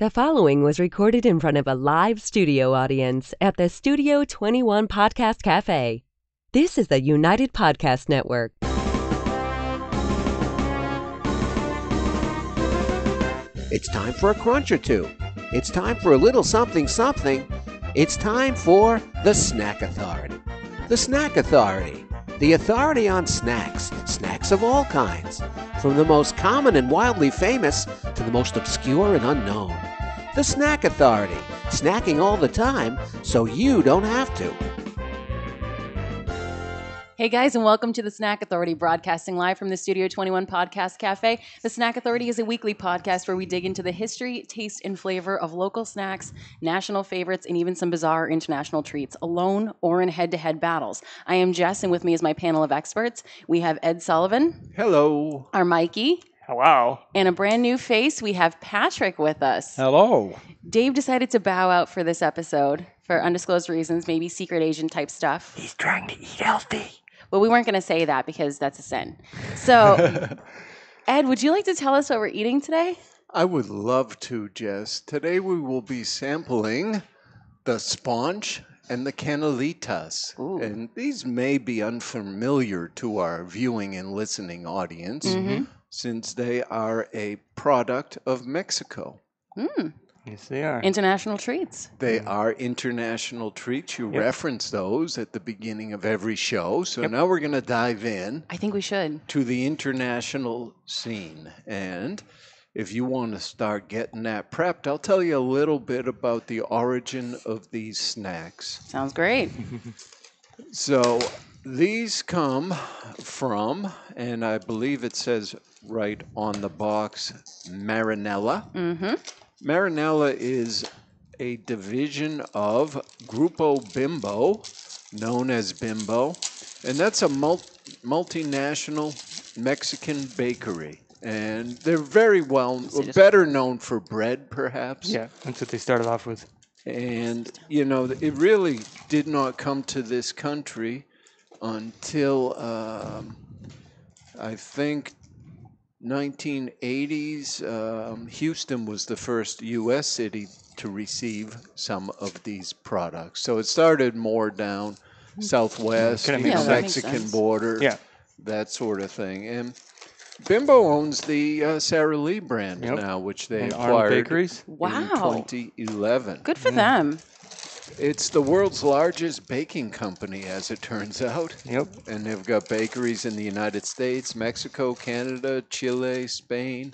The following was recorded in front of a live studio audience at the Studio 21 Podcast Cafe. This is the United Podcast Network. It's time for a crunch or two. It's time for a little something something. It's time for the Snack Authority. The Snack Authority. The authority on snacks. Snacks of all kinds. From the most common and wildly famous to the most obscure and unknown. The Snack Authority. Snacking all the time so you don't have to. Hey guys, and welcome to the Snack Authority, broadcasting live from the Studio 21 Podcast Cafe. The Snack Authority is a weekly podcast where we dig into the history, taste, and flavor of local snacks, national favorites, and even some bizarre international treats, alone or in head-to-head battles. I am Jess, and with me is my panel of experts. We have Ed Sullivan. Hello. Our Mikey. Hello. And a brand new face, we have Patrick with us. Hello. Dave decided to bow out for this episode for undisclosed reasons, maybe secret agent type stuff. He's trying to eat healthy. Well, we weren't going to say that because that's a sin. So, Ed, would you like to tell us what we're eating today? I would love to, Jess. Today we will be sampling the Sponch and the Canelitas. Ooh. And these may be unfamiliar to our viewing and listening audience since they are a product of Mexico. Yes, they are. International treats. They are international treats. You reference those at the beginning of every show. So now we're going to dive in I think we should. to the international scene. And if you want to start getting that prepped, I'll tell you a little bit about the origin of these snacks. Sounds great. So these come from, and I believe it says right on the box, Marinela. Marinela is a division of Grupo Bimbo, known as Bimbo, and that's a multinational Mexican bakery. And they're very better known for bread, perhaps. Yeah, that's what they started off with. And, you know, it really did not come to this country until, I think, 1980s. Houston was the first U.S. city to receive some of these products. So it started more down southwest, Kinda the makes sense. Mexican border, Yeah. that sort of thing. And Bimbo owns the Sara Lee brand now, which they And Arnold acquired Bakeries. in Wow. 2011. Good for them. It's the world's largest baking company, as it turns out. Yep. And they've got bakeries in the United States, Mexico, Canada, Chile, Spain.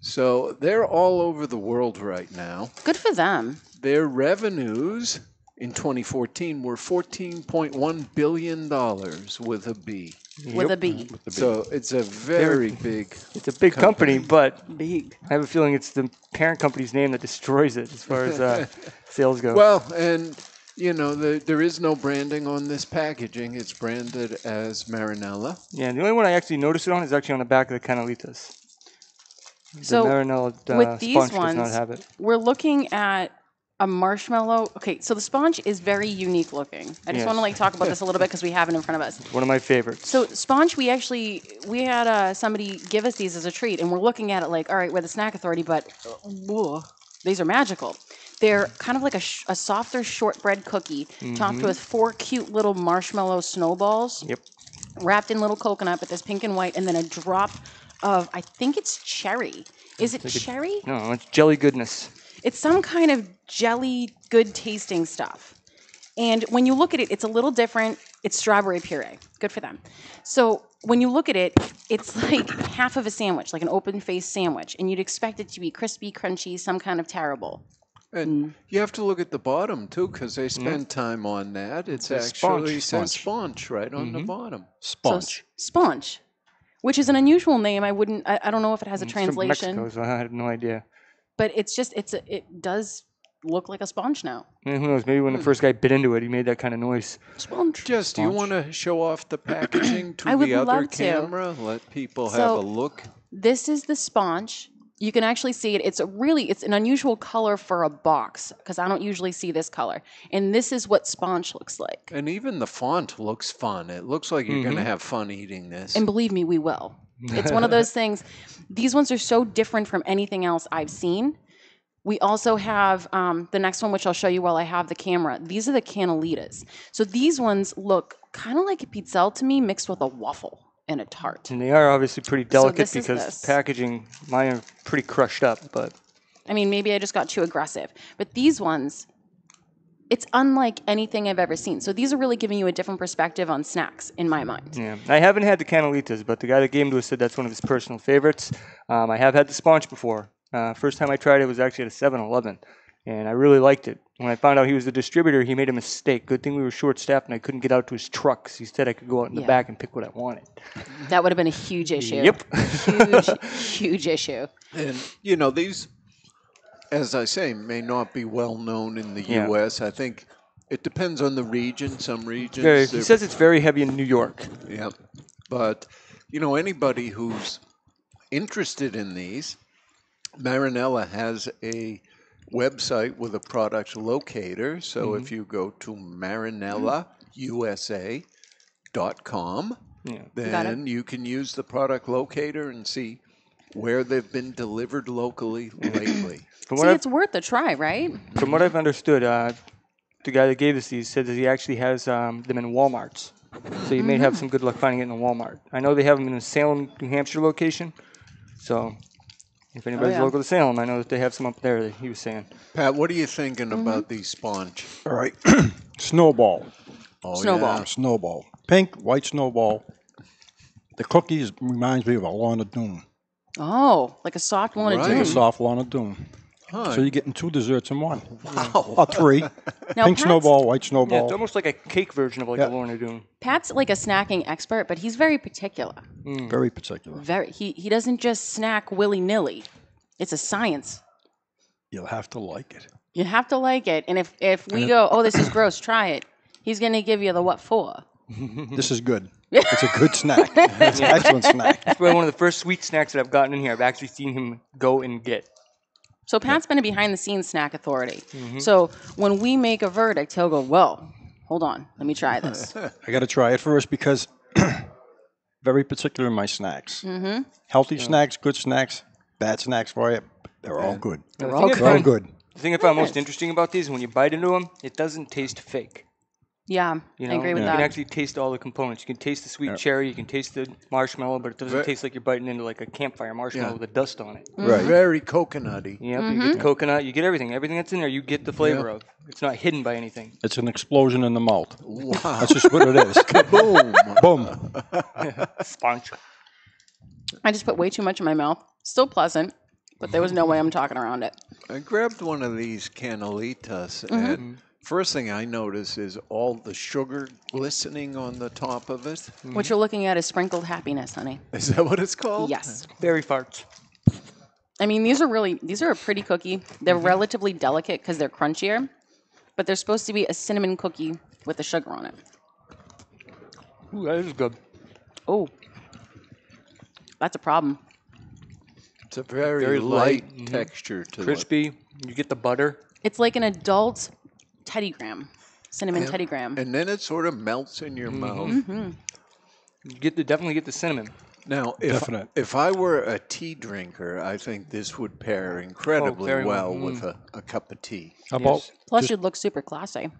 So they're all over the world right now. Good for them. Their revenues in 2014 were $14.1 billion with a B. With a B. So it's a very big... It's a big company, but Big. I have a feeling it's the parent company's name that destroys it as far as sales go. Well, and, you know, there is no branding on this packaging. It's branded as Marinela. Yeah, the only one I actually noticed it on is actually on the back of the Canelitas. So, the Marinela with these Sponge ones, does not have it. we're looking at a marshmallow. Okay, so the sponge is very unique looking. I just Yes. want to talk about this a little bit because we have it in front of us. One of my favorites. So sponge, we had somebody give us these as a treat, and we're looking at it like, all right, we're the Snack Authority, but these are magical. They're kind of like a softer shortbread cookie topped with 4 cute little marshmallow snowballs. Yep. Wrapped in little coconut, but there's pink and white, and then a drop of, I think it's cherry. Is it cherry? No, it's jelly goodness. It's some kind of jelly, good tasting stuff. And when you look at it, it's a little different. It's strawberry puree. Good for them. So when you look at it, it's like half of a sandwich, like an open-faced sandwich. And you'd expect it to be crispy, crunchy, some kind of terrible. And you have to look at the bottom, too, because they spend time on that. It's actually says Sponge right on the bottom. Sponge. So, Sponge, which is an unusual name. I don't know if it has a It's translation. from Mexico, so I had no idea. But it's just, it does look like a sponge now. And who knows, maybe when the first guy bit into it, he made that kind of noise. Sponge. Jess, do you want to show off the packaging to I would the other love to. camera? Let people have So- a look. This is the sponge. You can actually see it. It's an unusual color for a box because I don't usually see this color. And this is what sponge looks like. And even the font looks fun. It looks like you're going to have fun eating this. And believe me, we will. It's one of those things. These ones are so different from anything else I've seen. We also have the next one, which I'll show you while I have the camera. These are the Canelitas. So these ones look kind of like a pizzelle to me mixed with a waffle and a tart. And they are obviously pretty delicate this is because this. packaging, mine are pretty crushed up, but I mean, maybe I just got too aggressive. But these ones, it's unlike anything I've ever seen. So these are really giving you a different perspective on snacks in my mind. yeah. I haven't had the Canelitas, but the guy that gave them to us said that's one of his personal favorites. I have had the Sponge before. First time I tried it was actually at a 7-Eleven, and I really liked it. When I found out he was the distributor, he made a mistake. Good thing we were short-staffed and I couldn't get out to his truck, 'cause he said I could go out in the back and pick what I wanted. That would have been a huge issue. Yep. Huge issue. And, these, as I say, may not be well known in the Yeah. U.S. I think it depends on the region. Some regions. He says it's very heavy in New York. Yeah. But, anybody who's interested in these, Marinela has a website with a product locator. So if you go to marinelausa.com, then you can use the product locator and see where they've been delivered locally lately. See, it's worth a try, right? From what I've understood, the guy that gave us these said that he actually has them in Walmarts. So you may have some good luck finding it in a Walmart. I know they have them in a Salem, New Hampshire location. So if anybody's local to Salem, I know that they have some up there that he was saying. Pat, what are you thinking about these Sponge? All right. Snowball. Oh, Snowball. yeah. Snowball. Pink, white snowball. The cookies reminds me of a Lana Doom. Oh, like a soft one. Right. Like a soft Lana Doom. Huh. So you're getting 2 desserts in one. Wow. Or 3. Now, Pink Pat's- snowball, white Yeah, snowball. it's almost like a cake version of like a Lorna Doone. Pat's like a snacking expert, but he's very particular. Very particular. He doesn't just snack willy-nilly. It's a science. You'll have to like it. You have to like it. And if we go, oh, this is gross, try it, he's going to give you the what for. This is good. It's a good snack. It's an excellent snack. It's probably one of the first sweet snacks that I've gotten in here. I've actually seen him go and get. So Pat's been a behind-the-scenes snack authority. So when we make a verdict, he'll go, whoa, hold on, let me try this. I got to try it first because very particular in my snacks. Healthy snacks, good snacks, bad snacks for you. They're all good. They're all good. The thing I found most interesting about these, when you bite into them, it doesn't taste fake. Yeah, You know? I agree with You that. can actually taste all the components. You can taste the sweet cherry, you can taste the marshmallow, but it doesn't taste like you're biting into like a campfire marshmallow with the dust on it. Right. Very coconutty. Yep, you get the coconut, you get everything. Everything that's in there, you get the flavor of. It's not hidden by anything. It's an explosion in the mouth. Wow. That's just what it is. Boom. Boom. Sponge. I just put way too much in my mouth. Still pleasant, but there was no way I'm talking around it. I grabbed one of these Canelitas, and first thing I notice is all the sugar glistening on the top of it. What you're looking at is sprinkled happiness, honey. Is that what it's called? Yes. Berry farts. I mean, these are a pretty cookie. They're relatively delicate because they're crunchier, but they're supposed to be a cinnamon cookie with the sugar on it. Ooh, that is good. Oh, that's a problem. It's a very, Very light light, texture to it. Crispy. You get the butter. It's like an adult Teddy Graham, cinnamon Teddy Graham. And then it sort of melts in your mouth. You definitely get the cinnamon. Now, Definite. if I were a tea drinker, I think this would pair incredibly very well well. with a cup of tea. How about Plus, you'd look super classy.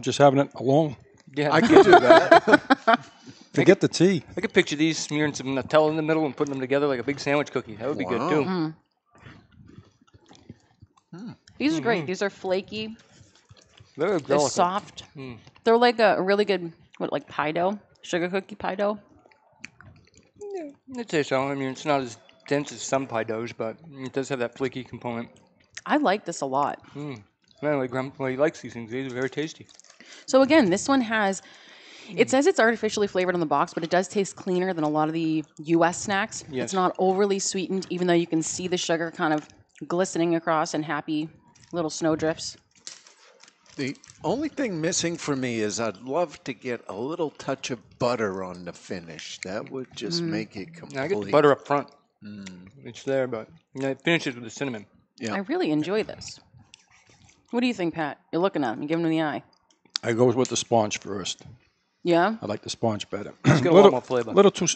just having it alone? Yeah, I could do that. Forget the tea. I could picture these smearing some Nutella in the middle and putting them together like a big sandwich cookie. That would be good too. These are great. These are flaky. Very They're delicate. soft. They're like a really good, like pie dough, sugar cookie pie dough. I'd say so. I mean, it's not as dense as some pie doughs, but it does have that flaky component. I like this a lot. Anyway, Grandpa, he likes these things. These are very tasty. So again, this one has, it says it's artificially flavored on the box, but it does taste cleaner than a lot of the U.S. snacks. Yes. It's not overly sweetened, even though you can see the sugar kind of glistening across in happy little snowdrifts. The only thing missing for me is I'd love to get a little touch of butter on the finish. That would just make it complete. Now, I get the butter up front. It's there, but it finishes with the cinnamon. Yeah. I really enjoy this. What do you think, Pat? You're looking at him. You're giving him the eye. I go with the sponge first. Yeah? I like the sponge better. It's got a lot more flavor. Little too.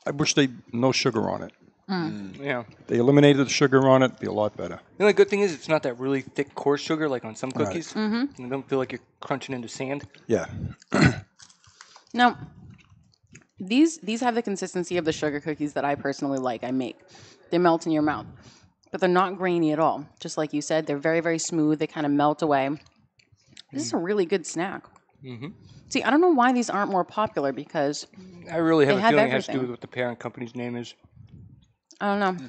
I wish they no sugar on it. Yeah. They eliminated the sugar on it, it'd be a lot better. The only good thing is it's not that really thick, coarse sugar like on some Right. cookies. Mm-hmm. You don't feel like you're crunching into sand. Yeah. Now, these have the consistency of the sugar cookies that I personally like. I make. They melt in your mouth, but they're not grainy at all. Just like you said, they're very, very smooth. They kind of melt away. This is a really good snack. Mm-hmm. See, I don't know why these aren't more popular because I really have They a have feeling it has to do everything. with what the parent company's name is. I don't know.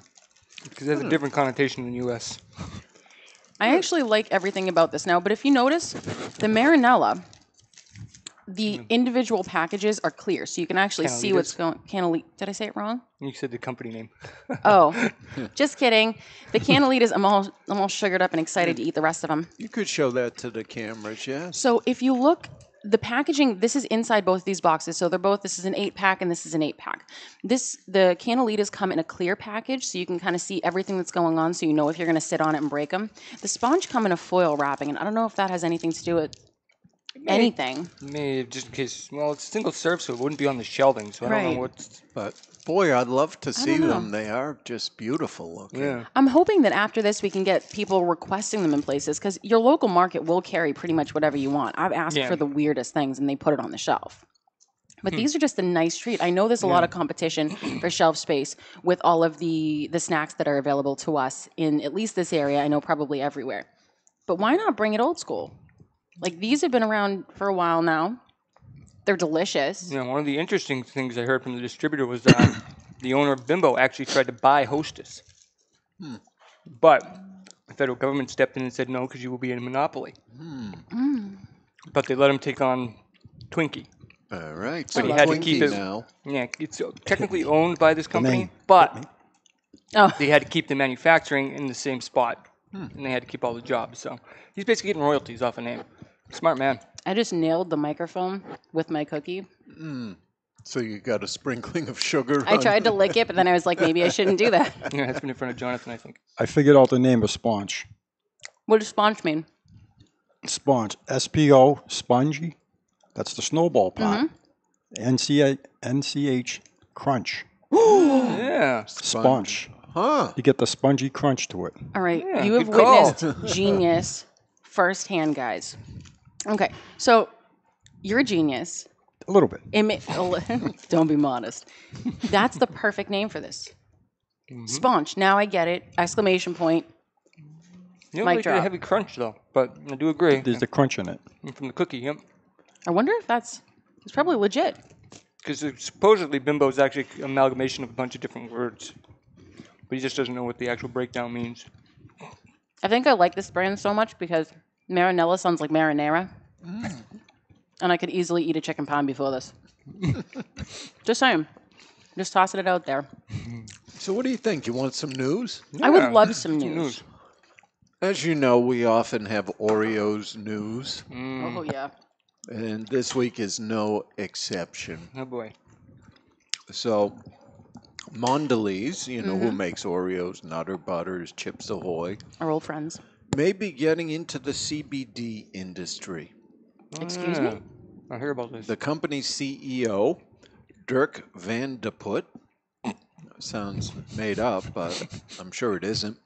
Because it has a different connotation in the U.S. I actually like everything about this now, but if you notice, the Marinela, the individual packages are clear, so you can actually see what's going. Did I say it wrong? You said the company name. Oh, just kidding. The Canelitas, I'm all sugared up and excited to eat the rest of them. You could show that to the cameras, yes. So if you look, the packaging, this is inside both these boxes. So they're both, this is an 8-pack and this is an 8-pack. The Canelitas come in a clear package, so you can kind of see everything that's going on, so you know if you're going to sit on it and break them. The sponge come in a foil wrapping, and I don't know if that has anything to do with anything. Maybe just in case. Well, it's single serve, so it wouldn't be on the shelving. So I don't Right. know what's. But boy, I'd love to see know. them. They are just beautiful looking. Yeah. I'm hoping that after this we can get people requesting them in places, because your local market will carry pretty much whatever you want. I've asked Yeah. for the weirdest things and they put it on the shelf. But these are just a nice treat. I know there's a lot of competition for shelf space with all of the snacks that are available to us in at least this area. I know probably everywhere. But why not bring it old school? Like, these have been around for a while now. They're delicious. You know, one of the interesting things I heard from the distributor was that the owner of Bimbo actually tried to buy Hostess. But the federal government stepped in and said no, because you will be in a monopoly. But they let him take on Twinkie. All right, But so he had to keep Twinkie it. now. Yeah, it's technically owned by this company, name. but Oh. they had to keep the manufacturing in the same spot, and they had to keep all the jobs. So he's basically getting royalties off a name. Smart man. I just nailed the microphone with my cookie. So you got a sprinkling of sugar I on tried to lick it, but then I was like, maybe I shouldn't do that. Yeah, that's been in front of Jonathan, I think. I figured out the name of Sponge. What does sponge mean? Sponge. S-P-O, spongy. That's the snowball part. N-C-H, crunch. Yeah. Sponge. Huh. You get the spongy crunch to it. All right, Yeah, you have good call. witnessed genius firsthand, guys. Okay, so you're a genius. A little bit. Don't be modest. That's the perfect name for this. Sponge. Now I get it. Exclamation point. You don't Mic like drop. the heavy crunch, though, but I do agree. There's the crunch in it. From the cookie, yep. I wonder if it's probably legit. Because supposedly Bimbo is actually an amalgamation of a bunch of different words. But he just doesn't know what the actual breakdown means. I think I like this brand so much because Marinela sounds like marinara. And I could easily eat a chicken pound before this. Just saying. Just tossing it out there. So what do you think? You want some news? I would Yeah, love some news. As you know, we often have Oreos news, Oh, yeah. and this week is no exception. Oh, boy. So Mondelez, you know who makes Oreos, Nutter Butters, Chips Ahoy, Our old friends. may be getting into the CBD industry. Excuse me? I hear about this. The company's CEO, Dirk Van de Put, sounds made up, but I'm sure it isn't,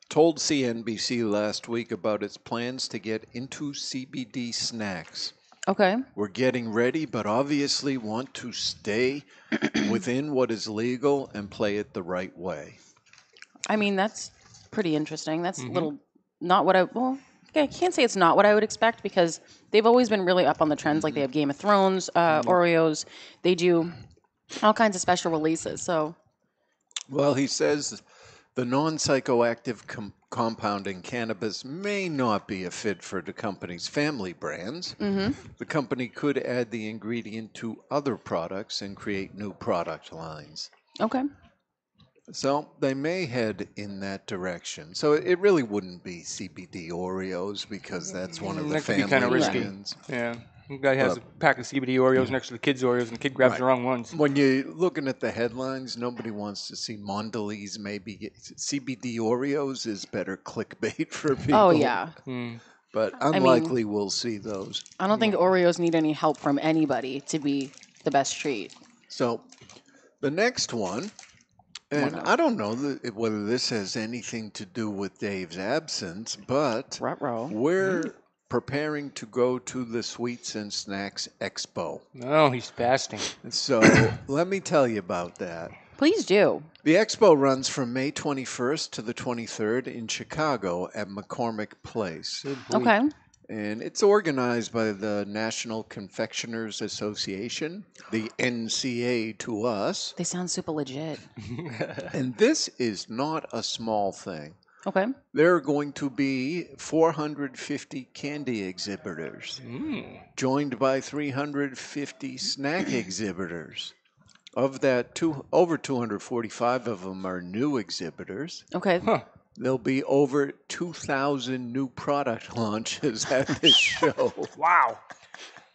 told CNBC last week about its plans to get into CBD snacks. Okay. We're getting ready, but obviously want to stay within what is legal and play it the right way. I mean, that's pretty interesting. That's a little not what I can't say it's not what I would expect because they've always been really up on the trends. Like they have Game of Thrones, Oreos. They do all kinds of special releases. So, Well, he says the non-psychoactive compound in cannabis may not be a fit for the company's family brands. The company could add the ingredient to other products and create new product lines. okay. So they may head in that direction. So it really wouldn't be CBD Oreos because that's one of the That could be family kind of risky. brands. Yeah. The guy has a pack of CBD Oreos next to the kids' Oreos, and the kid grabs the wrong ones. When you're looking at the headlines, nobody wants to see Mondelez maybe get CBD Oreos is better clickbait for people. Oh, yeah. But unlikely we'll see those. I don't think Oreos need any help from anybody to be the best treat. So the next one And I don't know whether this has anything to do with Dave's absence, but Ruh-roh. we're preparing to go to the Sweets and Snacks Expo. No, he's fasting. So let me tell you about that. Please do. The expo runs from May 21st to the 23rd in Chicago at McCormick Place. Okay. And it's organized by the National Confectioners Association, the NCA to us. They sound super legit. And this is not a small thing. Okay. There are going to be 450 candy exhibitors, joined by 350 snack exhibitors. Of that, over 245 of them are new exhibitors. Okay. There'll be over 2,000 new product launches at this show. Wow.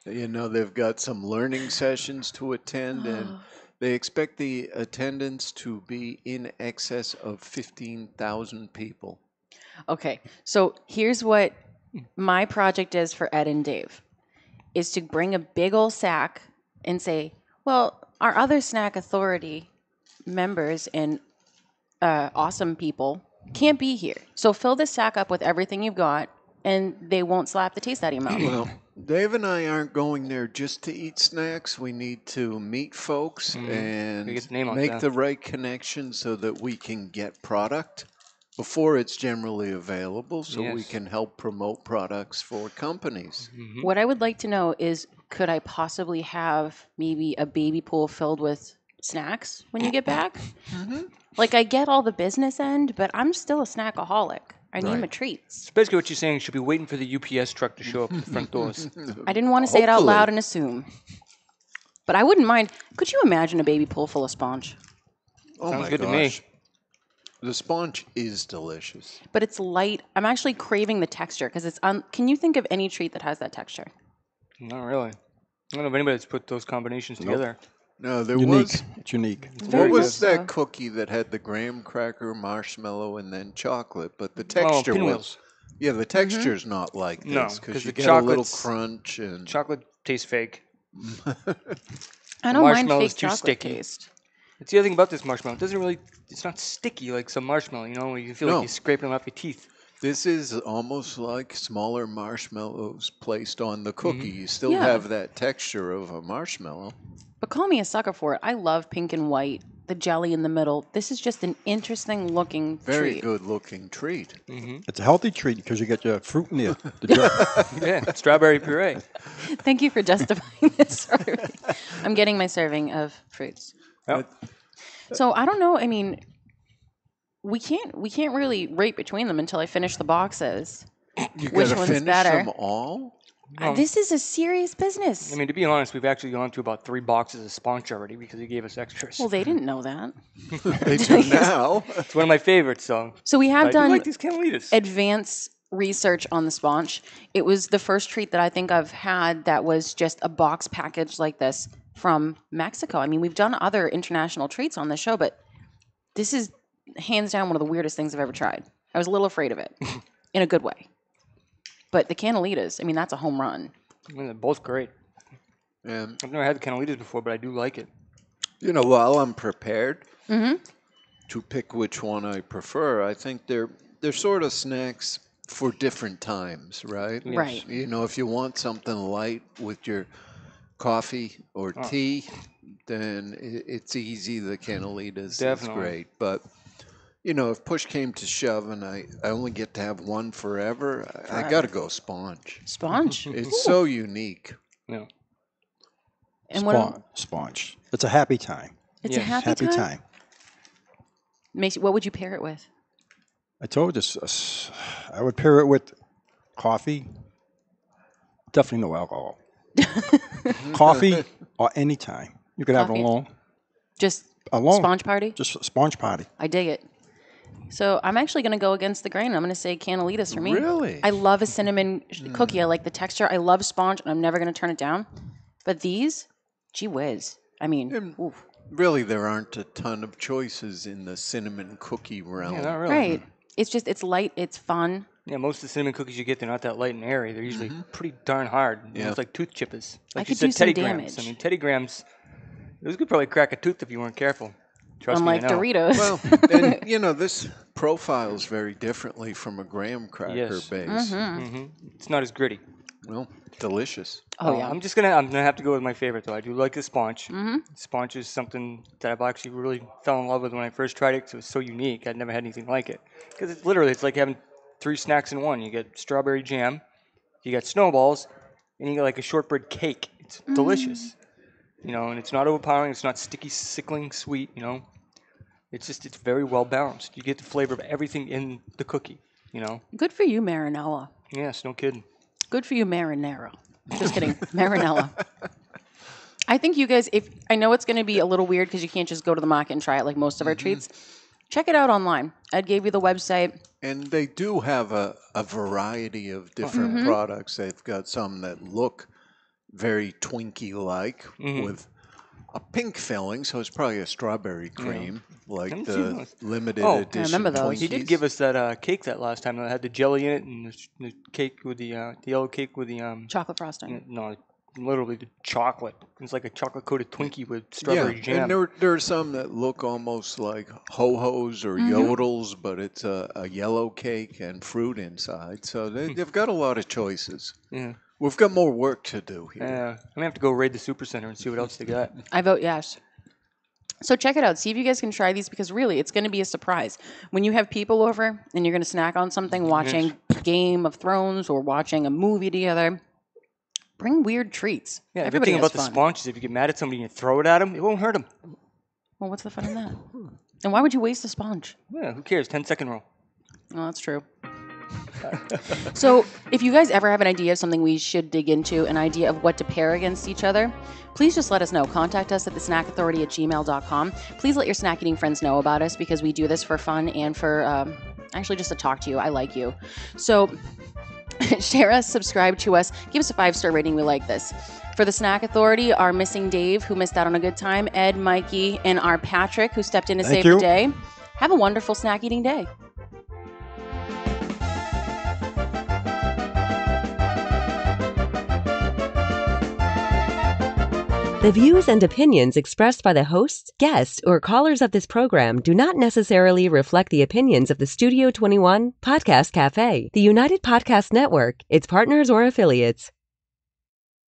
You know, they've got some learning sessions to attend, and they expect the attendance to be in excess of 15,000 people. Okay. So here's what my project is for Ed and Dave, is to bring a big old sack and say, well, our other Snack Authority members and awesome people can't be here. So fill this sack up with everything you've got, and they won't slap the taste out of your mouth. Well, Dave and I aren't going there just to eat snacks. We need to meet folks and Get the name out make there. the right connections so that we can get product before it's generally available, so we Yes. can help promote products for companies. What I would like to know is, could I possibly have maybe a baby pool filled with snacks when you get back? Like, I get all the business end, but I'm still a snackaholic. I need my treats. So basically what you're saying, you should be waiting for the UPS truck to show up at the front doors. I didn't want to say it out Hopefully. loud and assume. But I wouldn't mind. Could you imagine a baby pool full of sponge? Oh Sounds my good to me. gosh. The sponge is delicious. But it's light. I'm actually craving the texture because it's can you think of any treat that has that texture? Not really. I don't know if anybody that's put those combinations together. No, there Unique. was. It's unique. What Very was good. that So- cookie that had the graham cracker, marshmallow, and then chocolate? But the Oh, texture was. pinwheels. Yeah, the texture's not like No, this 'cause because you the get a little chocolate's- crunch and. Chocolate tastes fake. I don't mind marshmallow fake is too chocolate sticky. taste. That's the other thing about this marshmallow. It doesn't really, it's not sticky like some marshmallow, you know, where you feel No. like you're scraping them off your teeth. This is almost like smaller marshmallows placed on the cookie. You still Yeah. have that texture of a marshmallow. But call me a sucker for it. I love pink and white, the jelly in the middle. This is just an interesting looking Very treat. good looking treat. It's a healthy treat because you get your fruit in the jar. Yeah, strawberry puree. Thank you for justifying this for me. I'm getting my serving of fruits. Yep. So I don't know. I mean, we can't really rate between them until I finish the boxes. You Which gotta one's finish better? them all? This is a serious business. I mean, to be honest, we've actually gone through about 3 boxes of sponge already because he gave us extras. Well, they didn't know that. They do now. It's one of my favorites, so. So we have I do done like these Canelitas. advanced research on the sponge. It was the first treat that I think I've had that was just a box package like this from Mexico. I mean, we've done other international treats on the show, but this is hands down one of the weirdest things I've ever tried. I was a little afraid of it in a good way. But the Canelitas, I mean, that's a home run. I mean, they're both great. And, I've never had the Canelitas before, but I do like it. you know, while I'm prepared to pick which one I prefer, I think they're sort of snacks for different times, right? Right. You know, if you want something light with your coffee or tea, then it's easy. The Canelitas Definitely. is great. But, you know, if push came to shove and I only get to have one forever, I got to go sponge. Sponge. It's so unique. Yeah. And what Sponge. It's a happy time. it's a Yes. happy, Happy time. time. What would you pair it with? I told you, I would pair it with coffee. Definitely no alcohol. Coffee or any time. You could have it Coffee. alone. Just Alone. sponge party? Just a sponge party. I dig it. So I'm actually going to go against the grain. I'm going to say Canelitas for me. Really? I love a cinnamon cookie. I like the texture. I love sponge, and I'm never going to turn it down. But these, gee whiz. I mean, oof. Really, there aren't a ton of choices in the cinnamon cookie realm. Yeah, not really. Right. It's light. It's fun. Yeah, most of the cinnamon cookies you get, they're not that light and airy. They're usually pretty darn hard. Yeah. It's like tooth chippers. Like I you could said, do some Teddy Grahams. damage. I mean, Teddy Grahams, those could probably crack a tooth if you weren't careful. Trust me, I Unlike know. Doritos. Well, and you know, this profiles very differently from a graham cracker Yes. base. It's not as gritty. Well, delicious. Oh, yeah. I'm gonna have to go with my favorite though. I do like the sponge. Sponge is something that I've actually really fell in love with when I first tried it because it was so unique. I'd never had anything like it. Because it's like having 3 snacks in one. You get strawberry jam, you got snowballs, and you get like a shortbread cake. It's delicious. You know, and it's not overpowering. It's not sticky, sickling sweet. You know, it's very well balanced. You get the flavor of everything in the cookie. You know. Good for you, Marinela. Yes, no kidding. Good for you, Marinara. Just kidding. Marinela. I think you guys, if I know it's going to be a little weird because you can't just go to the market and try it like most of our treats, check it out online. Ed gave you the website. And they do have a variety of different products. They've got some that look very Twinkie-like with a pink filling, so it's probably a strawberry cream, like Haven't the seen those. limited Oh, I edition. remember those. He did give us that cake that last time that had the jelly in it and the cake with the yellow cake with the Chocolate frosting. no, literally the chocolate. It's like a chocolate coated Twinkie with strawberry jam. And there are some that look almost like ho-hos or yodels, but it's a yellow cake and fruit inside. So they've got a lot of choices. Yeah. We've got more work to do here. I'm gonna have to go raid the Supercenter and see what else they got. I vote yes. So check it out. See if you guys can try these because really it's going to be a surprise. When you have people over and you're going to snack on something, watching Game of Thrones or watching a movie together, bring weird treats. Yeah, the good Everybody thing has about the fun. sponge is if you get mad at somebody and you throw it at them, it won't hurt them. Well, what's the fun in that? And why would you waste a sponge? Yeah, who cares? 10-second rule. Oh, that's true. So, if you guys ever have an idea of something we should dig into, an idea of what to pair against each other, please just let us know. Contact us at thesnackauthority@gmail.com. Please let your snack eating friends know about us because we do this for fun and for actually just to talk to you. I like you. So, share us, subscribe to us, give us a 5-star rating. We like this. For the Snack Authority, our missing Dave, who missed out on a good time, Ed, Mikey, and our Patrick, who stepped in to save the day. Have a wonderful snack eating day. The views and opinions expressed by the hosts, guests, or callers of this program do not necessarily reflect the opinions of the Studio 21 Podcast Cafe, the United Podcast Network, its partners, or affiliates.